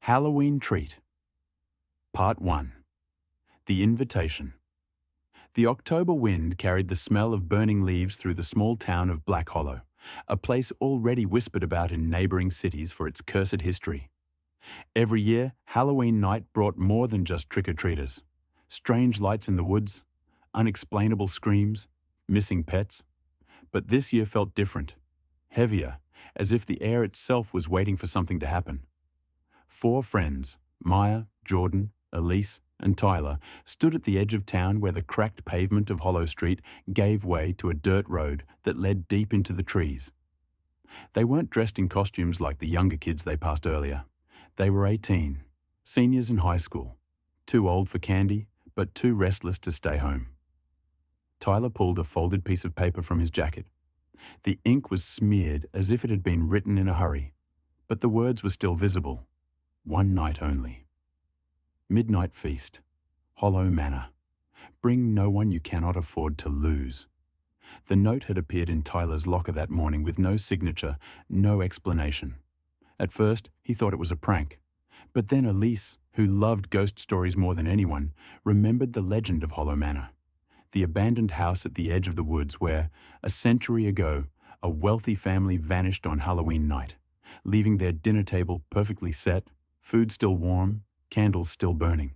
Halloween Treat. Part 1. The Invitation. The October wind carried the smell of burning leaves through the small town of Black Hollow, a place already whispered about in neighboring cities for its cursed history. Every year, Halloween night brought more than just trick-or-treaters. Strange lights in the woods, unexplainable screams, missing pets. But this year felt different, heavier, as if the air itself was waiting for something to happen. 4 friends, Maya, Jordan, Elise, and Tyler, stood at the edge of town where the cracked pavement of Hollow Street gave way to a dirt road that led deep into the trees. They weren't dressed in costumes like the younger kids they passed earlier. They were 18, seniors in high school, too old for candy, but too restless to stay home. Tyler pulled a folded piece of paper from his jacket. The ink was smeared as if it had been written in a hurry, but the words were still visible. One night only. Midnight feast. Hollow Manor. Bring no one you cannot afford to lose. The note had appeared in Tyler's locker that morning with no signature, no explanation. At first, he thought it was a prank. But then Elise, who loved ghost stories more than anyone, remembered the legend of Hollow Manor. The abandoned house at the edge of the woods where, a century ago, a wealthy family vanished on Halloween night, leaving their dinner table perfectly set, food still warm, candles still burning.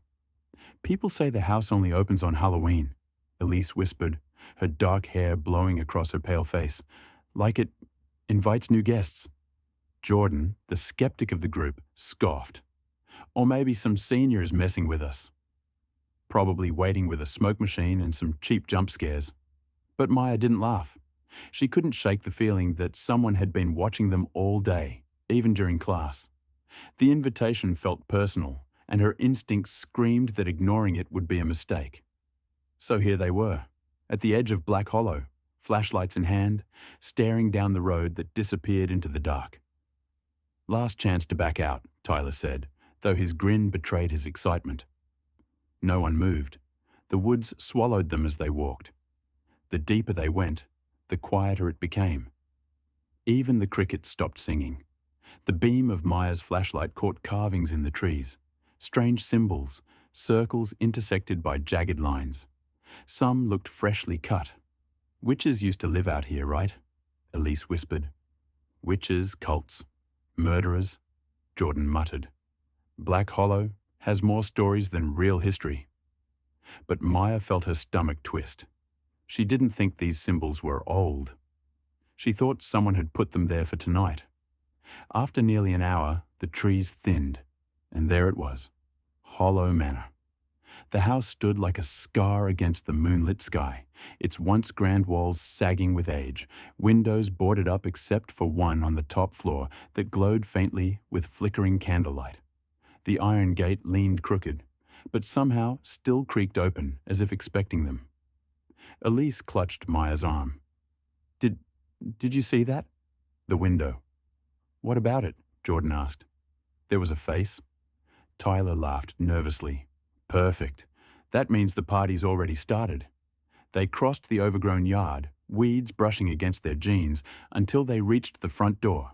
People say the house only opens on Halloween, Elise whispered, her dark hair blowing across her pale face, like it invites new guests. Jordan, the skeptic of the group, scoffed. Or maybe some seniors messing with us. Probably waiting with a smoke machine and some cheap jump scares. But Maya didn't laugh. She couldn't shake the feeling that someone had been watching them all day, even during class. The invitation felt personal, and her instincts screamed that ignoring it would be a mistake. So here they were, at the edge of Black Hollow, flashlights in hand, staring down the road that disappeared into the dark. Last chance to back out, Tyler said, though his grin betrayed his excitement. No one moved. The woods swallowed them as they walked. The deeper they went, the quieter it became. Even the crickets stopped singing. The beam of Maya's flashlight caught carvings in the trees, strange symbols, circles intersected by jagged lines. Some looked freshly cut. Witches used to live out here, right? Elise whispered. Witches, cults, murderers, Jordan muttered. Black Hollow has more stories than real history. But Maya felt her stomach twist. She didn't think these symbols were old. She thought someone had put them there for tonight. After nearly an hour, the trees thinned, and there it was, Hollow Manor. The house stood like a scar against the moonlit sky, its once grand walls sagging with age, windows boarded up except for one on the top floor that glowed faintly with flickering candlelight. The iron gate leaned crooked, but somehow still creaked open as if expecting them. Elise clutched Maya's arm. Did you see that? The window. What about it? Jordan asked. There was a face. Tyler laughed nervously. Perfect. That means the party's already started. They crossed the overgrown yard, weeds brushing against their jeans, until they reached the front door.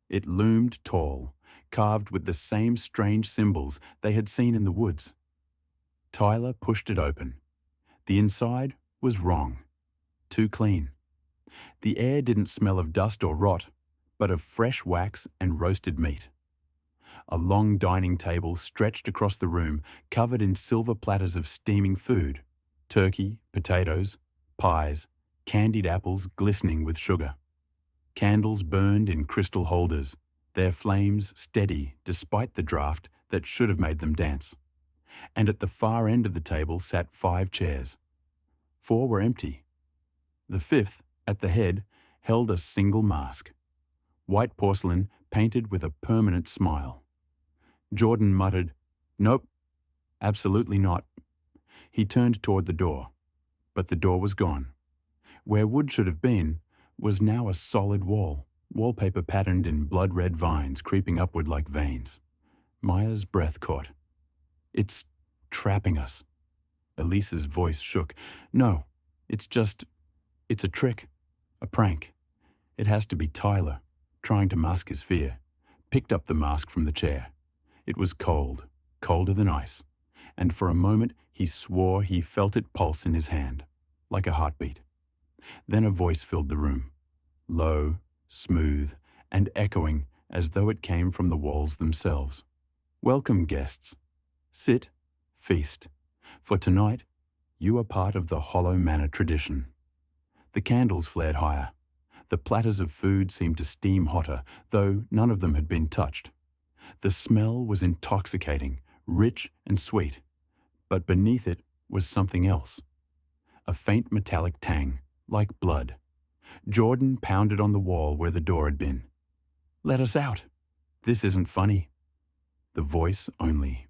It loomed tall, carved with the same strange symbols they had seen in the woods. Tyler pushed it open. The inside was wrong. Too clean. The air didn't smell of dust or rot, but of fresh wax and roasted meat. A long dining table stretched across the room, covered in silver platters of steaming food, turkey, potatoes, pies, candied apples glistening with sugar. Candles burned in crystal holders, their flames steady despite the draft that should have made them dance. And at the far end of the table sat 5 chairs. 4 were empty. The 5th, at the head, held a single mask. White porcelain painted with a permanent smile. Jordan muttered, "Nope, absolutely not." He turned toward the door, but the door was gone. Where wood should have been was now a solid wall, wallpaper patterned in blood-red vines creeping upward like veins. Maya's breath caught. "It's trapping us." Elise's voice shook. "No, it's a trick, a prank. It has to be Tyler, trying to mask his fear, picked up the mask from the chair. It was cold, colder than ice, and for a moment he swore he felt it pulse in his hand, like a heartbeat. Then a voice filled the room, low, smooth, and echoing as though it came from the walls themselves. Welcome, guests. Sit, feast, for tonight you are part of the Hollow Manor tradition. The candles flared higher. The platters of food seemed to steam hotter, though none of them had been touched. The smell was intoxicating, rich and sweet, but beneath it was something else. A faint metallic tang, like blood. Jordan pounded on the wall where the door had been. "Let us out. This isn't funny." The voice only